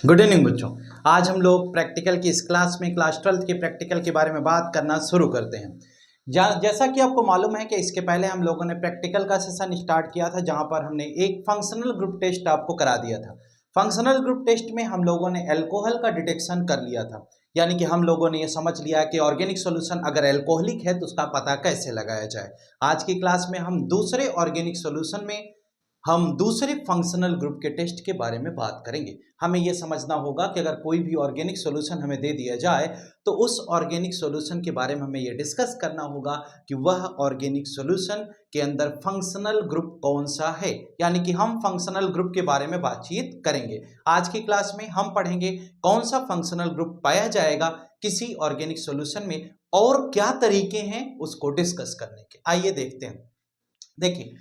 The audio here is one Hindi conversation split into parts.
गुड इवनिंग बच्चों। आज हम लोग प्रैक्टिकल की इस क्लास में क्लास 12th के प्रैक्टिकल के बारे में बात करना शुरू करते हैं। जैसा कि आपको मालूम है कि इसके पहले हम लोगों ने प्रैक्टिकल का सेशन स्टार्ट किया था, जहां पर हमने एक फंक्शनल ग्रुप टेस्ट आपको करा दिया था। फंक्शनल ग्रुप टेस्ट में हम लोगों ने एल्कोहल का डिटेक्शन कर लिया था, यानी कि हम लोगों ने ये समझ लिया कि ऑर्गेनिक सॉल्यूशन अगर एल्कोहलिक है तो उसका पता कैसे लगाया जाए। आज की क्लास में हम दूसरे ऑर्गेनिक सॉल्यूशन में हम दूसरे फंक्शनल ग्रुप के टेस्ट के बारे में बात करेंगे। हमें यह समझना होगा कि अगर कोई भी ऑर्गेनिक सॉल्यूशन हमें दे दिया जाए तो उस ऑर्गेनिक सॉल्यूशन के बारे में हमें यह डिस्कस करना होगा कि वह ऑर्गेनिक सॉल्यूशन के अंदर फंक्शनल ग्रुप कौन सा है, यानी कि हम फंक्शनल ग्रुप के बारे में बातचीत करेंगे। आज की क्लास में हम पढ़ेंगे कौन सा फंक्शनल ग्रुप पाया जाएगा किसी ऑर्गेनिक सॉल्यूशन में और क्या तरीके हैं उसको डिस्कस करने के। आइए देखते हैं। देखिए,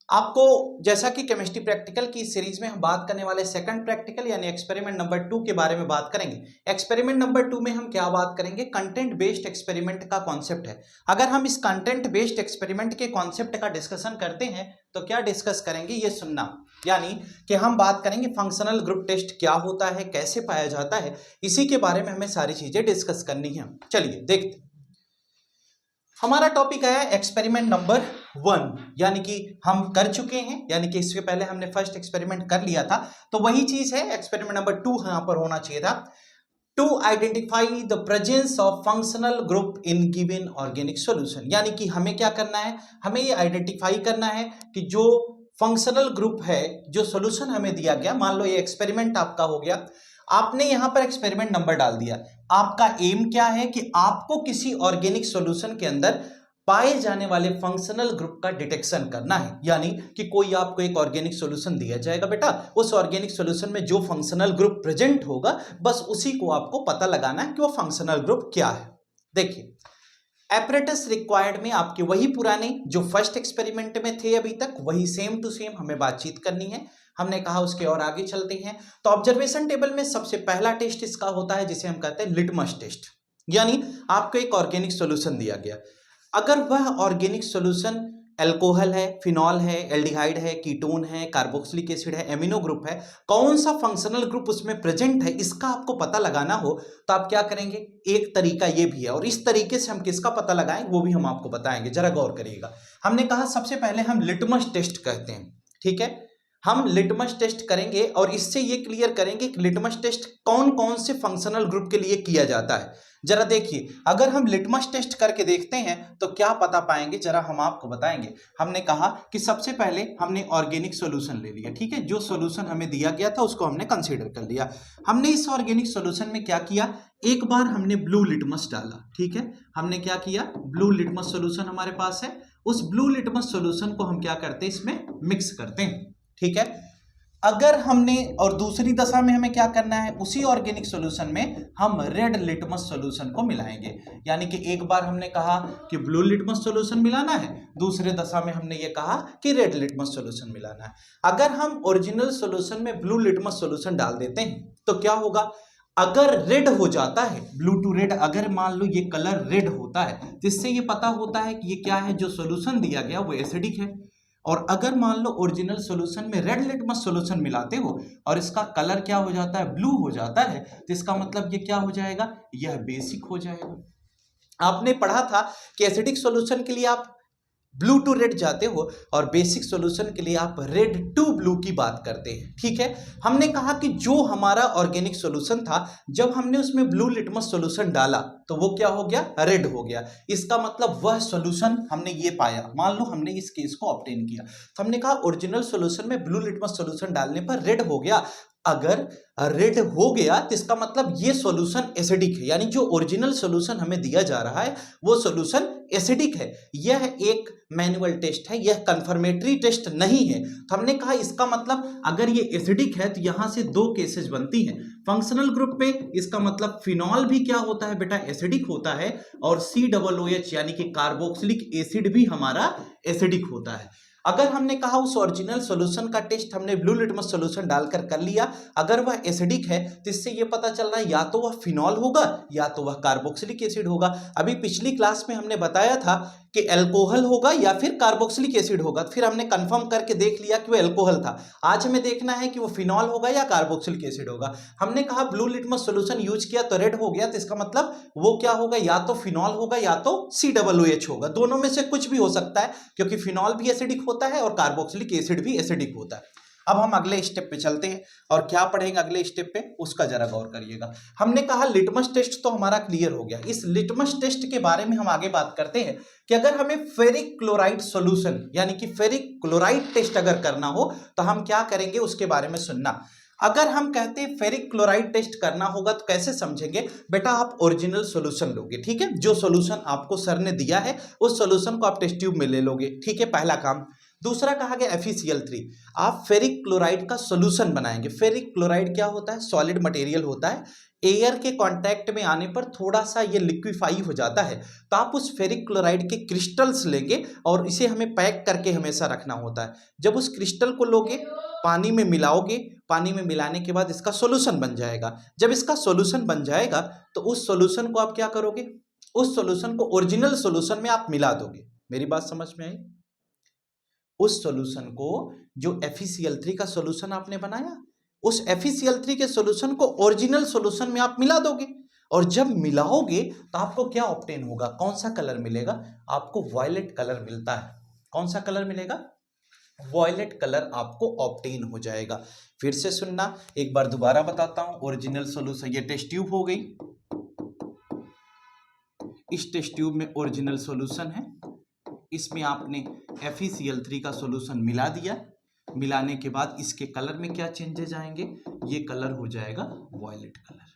आपको जैसा कि केमिस्ट्री प्रैक्टिकल की सीरीज में हम बात करने वाले सेकंड प्रैक्टिकल यानी एक्सपेरिमेंट नंबर 2 के बारे में बात करेंगे। एक्सपेरिमेंट नंबर 2 में हम क्या बात करेंगे, कंटेंट बेस्ड एक्सपेरिमेंट का कॉन्सेप्ट है। अगर हम इस कंटेंट बेस्ड एक्सपेरिमेंट के कॉन्सेप्ट का डिस्कशन करते हैं तो क्या डिस्कस करेंगे ये सुनना, यानी कि हम बात करेंगे फंक्शनल ग्रुप टेस्ट क्या होता है, कैसे पाया जाता है, इसी के बारे में हमें सारी चीजें डिस्कस करनी है। चलिए देखते। हमारा टॉपिक है एक्सपेरिमेंट नंबर 1, यानी कि हम कर चुके हैं, यानी कि इससे पहले हमने फर्स्ट एक्सपेरिमेंट कर लिया था, तो वही चीज है। एक्सपेरिमेंट नंबर 2 यहां पर होना चाहिए था। To identify the presence of functional group in given organic solution, यानी कि हमें क्या करना है, हमें ये आइडेंटिफाई करना है कि जो फंक्शनल ग्रुप है, जो सॉल्यूशन हमें दिया गया, मान लो ये एक्सपेरिमेंट आपका हो गया, आपने यहां पर एक्सपेरिमेंट नंबर डाल दिया। आपका एम क्या है कि आपको किसी ऑर्गेनिक सॉल्यूशन के अंदर पाए जाने वाले फंक्शनल ग्रुप का डिटेक्शन करना है, यानी कि कोई आपको एक ऑर्गेनिक सॉल्यूशन दिया जाएगा, बेटा उस ऑर्गेनिक सॉल्यूशन में जो फंक्शनल ग्रुप प्रेजेंट होगा बस उसी को आपको पता लगाना है कि वो फंक्शनल ग्रुप क्या है। देखिए, एपरेटस रिक्वायर्ड में आपके वही पुराने जो फर्स्ट एक्सपेरिमेंट में थे अभी तक, वही सेम टू सेम हमें बातचीत करनी है। हमने कहा उसके और आगे चलते हैं। तो ऑब्जर्वेशन टेबल में सबसे पहला टेस्ट इसका होता है जिसे हम कहते हैं लिटमस टेस्ट, यानी आपको एक ऑर्गेनिक सॉल्यूशन दिया गया, अगर वह ऑर्गेनिक सॉल्यूशन अल्कोहल है, फिनॉल है, एल्डिहाइड है, कीटोन है, कार्बोक्सिलिक एसिड है, एमिनो ग्रुप है, कौन सा फंक्शनल ग्रुप उसमें प्रेजेंट है इसका आपको पता लगाना हो तो आप क्या करेंगे, एक तरीका ये भी है और इस तरीके से हम किसका पता लगाएं वो भी हम आपको बताएंगे, जरा गौर करिएगा। हमने कहा सबसे पहले हम लिटमस टेस्ट कहते हैं, ठीक है, हम लिटमस टेस्ट करेंगे और इससे ये क्लियर करेंगे कि लिटमस टेस्ट कौन कौन से फंक्शनल ग्रुप के लिए किया जाता है। जरा देखिए, अगर हम लिटमस टेस्ट करके देखते हैं तो क्या पता पाएंगे, जरा हम आपको बताएंगे। हमने कहा कि सबसे पहले हमने ऑर्गेनिक सॉल्यूशन ले लिया, ठीक है, जो सॉल्यूशन हमें दिया गया था उसको हमने कंसीडर कर लिया। हमने इस ऑर्गेनिक सॉल्यूशन में क्या किया, एक बार हमने ब्लू लिटमस डाला, ठीक है, हमने क्या किया, ब्लू लिटमस सॉल्यूशन हमारे पास है, उस ब्लू लिटमस सॉल्यूशन को हम क्या करते हैं, इसमें मिक्स करते हैं, ठीक है। अगर हमने और दूसरी दशा में हमें क्या करना है, उसी ऑर्गेनिक सॉल्यूशन में हम रेड लिटमस सॉल्यूशन को मिलाएंगे, यानी कि एक बार हमने कहा कि ब्लू लिटमस सॉल्यूशन मिलाना है, दूसरे दशा में हमने ये कहा कि रेड लिटमस सॉल्यूशन मिलाना है। अगर हम ओरिजिनल सॉल्यूशन में ब्लू लिटमस सॉल्यूशन डाल देते हैं तो क्या होगा, अगर रेड हो जाता है, ब्लू टू रेड, अगर मान लो ये कलर रेड होता है तो इससे ये पता होता है कि ये क्या है, जो सॉल्यूशन दिया गया वो एसिडिक है। और अगर मान लो ओरिजिनल सॉल्यूशन में रेड लिटमस सॉल्यूशन मिलाते हो और इसका कलर क्या हो जाता है, ब्लू हो जाता है, तो इसका मतलब ये क्या हो जाएगा, यह बेसिक हो जाएगा। आपने पढ़ा था कि एसिडिक सॉल्यूशन के लिए आप ब्लू टू रेड जाते हो और बेसिक सॉल्यूशन के लिए आप रेड टू ब्लू की बात करते हैं, ठीक है। हमने कहा कि जो हमारा ऑर्गेनिक सॉल्यूशन था, जब हमने उसमें ब्लू लिटमस सॉल्यूशन डाला तो वो क्या हो गया, रेड हो गया। इसका मतलब वह सॉल्यूशन हमने ये पाया, मान लो हमने इस केस को ऑब्टेन किया, तो हमने कहा ओरिजिनल सॉल्यूशन में ब्लू लिटमस सॉल्यूशन डालने पर रेड हो गया। अगर रेड हो गया तो इसका मतलब ये सॉल्यूशन एसिडिक है, यानी जो ओरिजिनल सॉल्यूशन हमें दिया जा रहा है वो सॉल्यूशन एसिडिक है। यह एक मैनुअल टेस्ट है, यह कंफर्मेटरी टेस्ट नहीं है। तो हमने कहा इसका मतलब अगर ये एसिडिक है तो यहां से दो केसेस बनती हैं। फंक्शनल ग्रुप पे इसका मतलब फिनॉल भी क्या होता है बेटा, एसिडिक होता है, और COOH यानी कि कार्बोक्सिलिक एसिड भी हमारा एसिडिक होता है। अगर हमने कहा उस ओरिजिनल सॉल्यूशन का टेस्ट हमने ब्लू लिटमस सॉल्यूशन डालकर कर लिया, अगर वह एसिडिक है तो इससे यह पता चल रहा है या तो वह फिनॉल होगा या तो वह कार्बोक्सिलिक एसिड होगा। अभी पिछली क्लास में हमने बताया था कि अल्कोहल होगा या फिर कार्बोक्सिलिक एसिड होगा। फिर हमने कंफर्म करके देख लिया कि वो अल्कोहल था। आज हमें देखना है कि वो फिनॉल होगा या कार्बोक्सिलिक एसिड होगा। हमने कहा ब्लू लिटमस सॉल्यूशन यूज किया तो रेड हो गया, तो इसका मतलब वो क्या होगा, या तो फिनॉल होगा या तो COOH होगा। दोनों में से कुछ भी हो सकता है, क्योंकि फिनॉल भी एसिडिक होता है और कार्बोक्सिलिक एसिड भी एसिडिक होता है। अब हम अगले स्टेप पे चलते हैं और क्या पढ़ेंगे अगले स्टेप पे, उसका जरा गौर करिएगा। हमने कहा लिटमस टेस्ट तो हमारा क्लियर हो गया। इस लिटमस टेस्ट के बारे में हम आगे बात करते हैं कि अगर हमें फेरिक क्लोराइड सॉल्यूशन यानी कि फेरिक क्लोराइड टेस्ट अगर करना हो तो हम क्या करेंगे, उसके बारे में सुनना। अगर हम कहते हैं फेरिक क्लोराइड टेस्ट करना होगा तो कैसे समझेंगे बेटा, आप ओरिजिनल सॉल्यूशन लोगे, ठीक है, जो सॉल्यूशन आपको सर ने दिया है उस सॉल्यूशन को आप टेस्ट ट्यूब में ले लोगे, ठीक है, पहला काम। दूसरा कहा गया FeCl3, आप फेरिक क्लोराइड का सॉल्यूशन बनाएंगे। फेरिक क्लोराइड क्या होता है, सॉलिड मटेरियल होता है, एयर के कांटेक्ट में आने पर थोड़ा सा ये लिक्विफाई हो जाता है। तो आप उस फेरिक क्लोराइड के क्रिस्टल्स लेंगे और इसे हमें पैक करके हमेशा रखना होता है। जब उस क्रिस्टल को लोगे, पानी में मिलाओगे, पानी में मिलाने के बाद इसका सॉल्यूशन बन जाएगा। जब इसका सॉल्यूशन बन जाएगा तो उस सॉल्यूशन को आप क्या करोगे, उस सॉल्यूशन को ओरिजिनल सॉल्यूशन में आप मिला दोगे। मेरी बात समझ में आई? उस सॉल्यूशन को, जो FeCl3 का सॉल्यूशन आपने बनाया, उस FeCl3 के सॉल्यूशन को ओरिजिनल सॉल्यूशन में आप मिला दोगे और जब मिलाओगे तो आपको क्या ऑब्टेन होगा, कौन सा कलर मिलेगा, आपको वॉयलेट कलर मिलता है। कौन सा कलर मिलेगा, वॉयलेट कलर आपको ऑब्टेन हो जाएगा। फिर से सुनना, एक बार दोबारा बताता हूं। ओरिजिनल सॉल्यूशन, ये टेस्ट ट्यूब हो गई, इस टेस्ट ट्यूब में ओरिजिनल सॉल्यूशन है, इसमें आपने FeCl3 का सॉल्यूशन मिला दिया। मिलाने के बाद इसके कलर में क्या चेंजेस आएंगे, ये कलर हो जाएगा वॉयलेट कलर,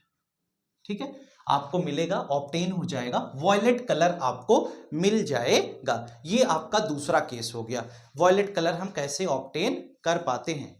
ठीक है, आपको मिलेगा, ऑब्टेन हो जाएगा, वॉयलेट कलर आपको मिल जाएगा। ये आपका दूसरा केस हो गया। वॉयलेट कलर हम कैसे ऑब्टेन कर पाते हैं।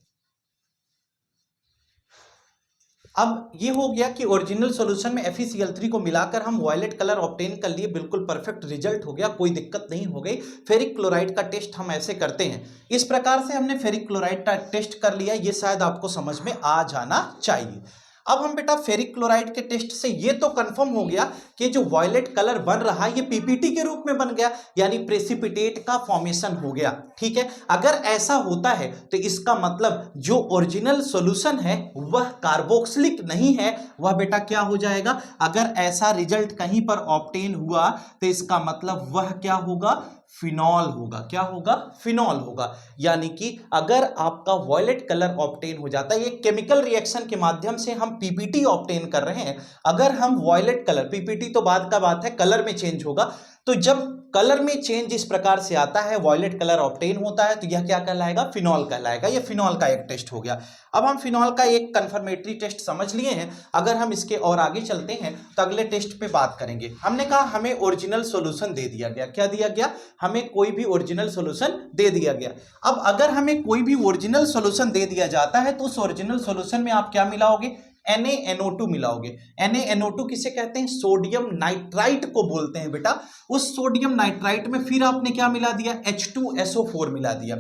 अब ये हो गया कि ओरिजिनल सॉल्यूशन में FeCl3 को मिलाकर हम वॉयलेट कलर ऑब्टेन कर लिए, बिल्कुल परफेक्ट रिजल्ट हो गया, कोई दिक्कत नहीं हो गई। फेरिक क्लोराइड का टेस्ट हम ऐसे करते हैं, इस प्रकार से हमने फेरिक क्लोराइड का टेस्ट कर लिया। ये शायद आपको समझ में आ जाना चाहिए। अब हम बेटा फेरिक क्लोराइड के टेस्ट से ये तो कंफर्म हो गया कि जो वॉयलेट कलर बन रहा है ये PPT के रूप में बन गया, यानी प्रेसिपिटेट का फॉर्मेशन हो गया, ठीक है। अगर ऐसा होता है तो इसका मतलब जो ओरिजिनल सॉल्यूशन है वह कार्बोक्सिलिक नहीं है, वह बेटा क्या हो जाएगा, अगर ऐसा रिजल्ट कहीं पर ऑब्टेन हुआ तो इसका मतलब वह क्या होगा, फिनॉल होगा। क्या होगा, फिनॉल होगा। यानी कि अगर आपका वॉयलेट कलर ऑब्टेन हो जाता है, ये केमिकल रिएक्शन के माध्यम से हम PPT ऑब्टेन कर रहे हैं। अगर हम वॉयलेट कलर, PPT तो बाद का बात है, कलर में चेंज होगा, तो जब कलर में चेंज इस प्रकार से आता है, वॉयलेट कलर ऑब्टेन होता है, तो यह क्या कहलाएगा, फिनॉल कहलाएगा। यह फिनॉल का एक टेस्ट हो गया। अब हम फिनॉल का एक कंफर्मेटरी टेस्ट समझ लिए हैं। अगर हम इसके और आगे चलते हैं तो अगले टेस्ट पे बात करेंगे। हमने कहा हमें ओरिजिनल सॉल्यूशन दे दिया गया। क्या दिया गया, हमें कोई भी ओरिजिनल सॉल्यूशन दे दिया गया। अब अगर हमें कोई भी ओरिजिनल सॉल्यूशन दे दिया जाता है तो उस ओरिजिनल सॉल्यूशन में आप क्या मिलाओगे, NaNO2 मिलाओगे। NaNO2 किसे कहते हैं, सोडियम नाइट्राइट को बोलते हैं बेटा। उस सोडियम नाइट्राइट में फिर आपने क्या मिला दिया, H2SO4 मिला दिया।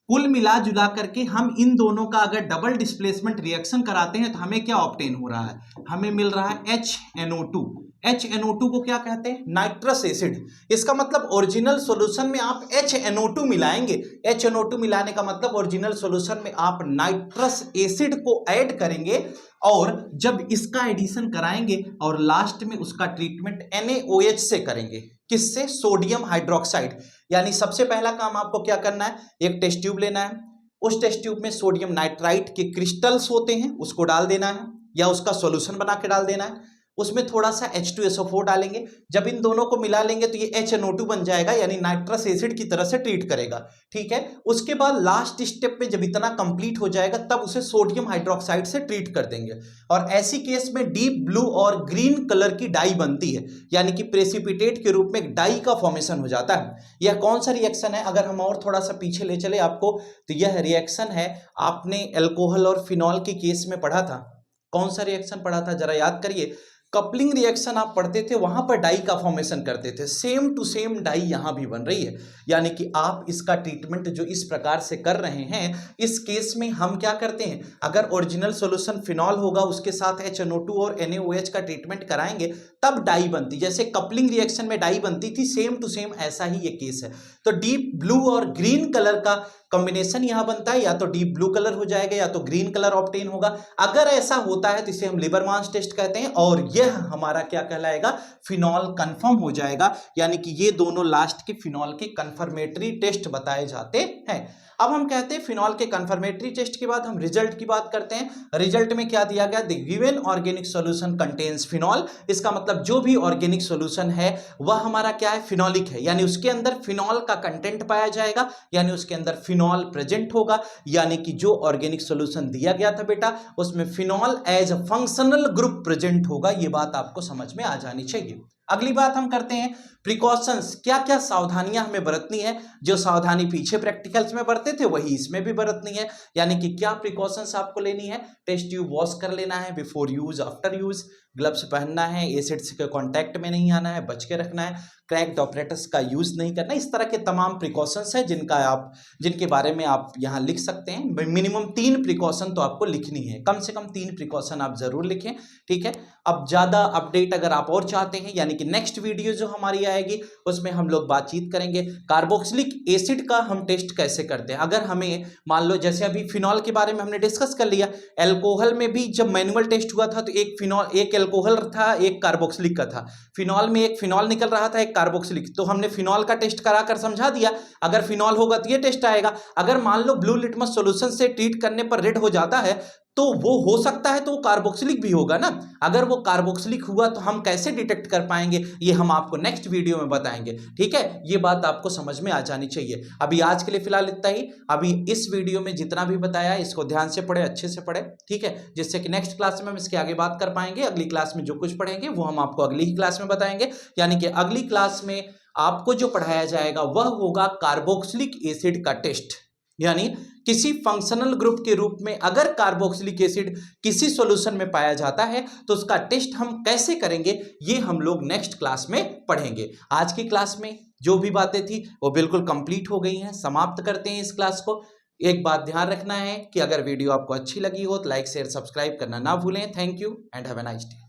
कुल मिला जुला करके हम इन दोनों का अगर डबल डिस्प्लेसमेंट रिएक्शन कराते हैं तो हमें क्या ऑब्टेन हो रहा है, हमें मिल रहा है HNO2। HNO2 को क्या कहते हैं, नाइट्रस एसिड। इसका मतलब ओरिजिनल सॉल्यूशन में आप HNO2 मिलाएंगे। HNO2 मिलाने का मतलब ओरिजिनल सॉल्यूशन में आप नाइट्रस एसिड को ऐड करेंगे और जब इसका एडिशन कराएंगे और लास्ट में उसका ट्रीटमेंट NaOH से करेंगे। किससे, सोडियम हाइड्रोक्साइड। यानी सबसे पहला काम आपको क्या करना है, एक टेस्ट ट्यूब लेना है, उस टेस्ट ट्यूब में सोडियम नाइट्राइट के क्रिस्टल्स होते हैं उसको डाल देना है, या उसका सॉल्यूशन बना के डाल देना है। उसमें थोड़ा सा H2SO4 डालेंगे। जब इन दोनों को मिला लेंगे तो ये HNO2 बन जाएगा, यानी नाइट्रस एसिड की तरह से ट्रीट करेगा, ठीक है। उसके बाद लास्ट स्टेप पे जब इतना कंप्लीट हो जाएगा तब उसे सोडियम हाइड्रोक्साइड से ट्रीट कर देंगे। और ऐसी केस में डीप ब्लू और ग्रीन कलर की डाई बनती है, यानी कि प्रेसिपिटेट के रूप में एक डाई का फॉर्मेशन हो जाता है। यह कौन सा रिएक्शन है, अगर हम और थोड़ा सा पीछे ले चले आपको, तो यह रिएक्शन है, आपने अल्कोहल और फिनॉल के केस में पढ़ा था। कौन सा रिएक्शन पढ़ा था, जरा याद करिए। कपलिंग रिएक्शन आप पढ़ते थे, वहां पर डाई का फॉर्मेशन करते थे, सेम टू सेम डाई यहां भी बन रही है। यानी कि आप इसका ट्रीटमेंट जो इस प्रकार से कर रहे हैं, इस केस में हम क्या करते हैं, अगर ओरिजिनल सॉल्यूशन फिनॉल होगा उसके साथ HNO2 और NaOH का ट्रीटमेंट कराएंगे तब डाई बनती, जैसे कपलिंग रिएक्शन में डाई बनती थी, सेम टू सेम ऐसा ही ये केस है। तो डीप ब्लू और ग्रीन कलर का कॉम्बिनेशन यहां बनता है, या तो डीप ब्लू कलर हो जाएगा या तो ग्रीन कलर ऑब्टेन होगा। अगर ऐसा होता है तो इसे हम लिबरमांस टेस्ट कहते हैं, और यह हमारा क्या कहलाएगा, फिनॉल कंफर्म हो जाएगा। यानी कि ये दोनों लास्ट के फिनॉल के कंफर्मेटरी टेस्ट बताए जाते हैं। अब हम कहते हैं फिनॉल के कंफर्मेटरी टेस्ट के बाद हम रिजल्ट की बात करते हैं। रिजल्ट में क्या दिया गया, the given organic solution contains phenol. इसका मतलब जो भी ऑर्गेनिक सॉल्यूशन है वह हमारा क्या है, फिनॉलिक है, यानी उसके अंदर फिनॉल का कंटेंट पाया जाएगा, यानी उसके अंदर फिनॉल प्रेजेंट होगा। यानी कि जो ऑर्गेनिक सॉल्यूशन दिया गया था बेटा, उसमें phenol as a functional group present होगा। ये बात आपको समझ में आ जानी चाहिए। अगली बात हम करते हैं प्रिकॉशंस, क्या क्या सावधानियां हमें बरतनी है। जो सावधानी पीछे प्रैक्टिकल्स में बरते थे वही इसमें भी बरतनी है। यानी कि क्या प्रिकॉशंस आपको लेनी है, टेस्ट ट्यूब वॉश कर लेना है before use, after use, gloves पहनना है, एसिड के कांटेक्ट में नहीं आना है, बच के रखना है, क्रैक्ड ऑपरेटर्स का यूज नहीं करना। इस तरह के तमाम प्रिकॉशंस है जिनके बारे में आप यहाँ लिख सकते हैं। मिनिमम 3 प्रिकॉशन तो आपको लिखनी है, कम से कम 3 प्रिकॉशन आप जरूर लिखें, ठीक है। अब ज्यादा अपडेट अगर आप और चाहते हैं, यानी कि नेक्स्ट वीडियो जो हमारी आएगी उसमें हम लोग बातचीत करेंगे कार्बोक्सिलिक एसिड का हम टेस्ट कैसे करते हैं। अगर हमें मान लो, जैसे अभी फिनॉल के बारे में हमने डिस्कस कर लिया, एल्कोहल में भी जब मैनुअल टेस्ट हुआ था तो एक फिनॉल, एक एल्कोहल था, एक कार्बोक्सिलिक का था। फिनॉल में एक फिनॉल निकल रहा था, एक कार्बोक्सिलिक, तो हमने फिनॉल का टेस्ट कराकर समझा दिया, अगर फिनॉल होगा तो ये टेस्ट आएगा। अगर मान लो ब्लू लिटमस सॉल्यूशन से ट्रीट करने पर रेड हो जाता है तो वो हो सकता है तो वो कार्बोक्सिलिक भी होगा ना। अगर वो कार्बोक्सिलिक हुआ तो हम कैसे डिटेक्ट कर पाएंगे, ये हम आपको नेक्स्ट वीडियो में बताएंगे, ठीक है। ये बात आपको समझ में आ जानी चाहिए। अभी आज के लिए फिलहाल इतना ही। अभी इस वीडियो में जितना भी बताया है इसको ध्यान से पढ़े, अच्छे से पढ़े, ठीक है, जिससे कि नेक्स्ट क्लास में हम इसके आगे बात कर पाएंगे। अगली क्लास में जो कुछ पढ़ेंगे वो हम आपको अगली ही क्लास में बताएंगे। यानी कि अगली क्लास में आपको जो पढ़ाया जाएगा वह होगा कार्बोक्सिलिक एसिड का टेस्ट। यानी किसी फंक्शनल ग्रुप के रूप में अगर कार्बोक्सिलिक एसिड किसी सॉल्यूशन में पाया जाता है तो उसका टेस्ट हम कैसे करेंगे, ये हम लोग नेक्स्ट क्लास में पढ़ेंगे। आज की क्लास में जो भी बातें थी वो बिल्कुल कंप्लीट हो गई हैं। समाप्त करते हैं इस क्लास को। एक बात ध्यान रखना है कि अगर वीडियो आपको अच्छी लगी हो तो लाइक शेयर सब्सक्राइब करना ना भूलें। Thank you and have a nice day.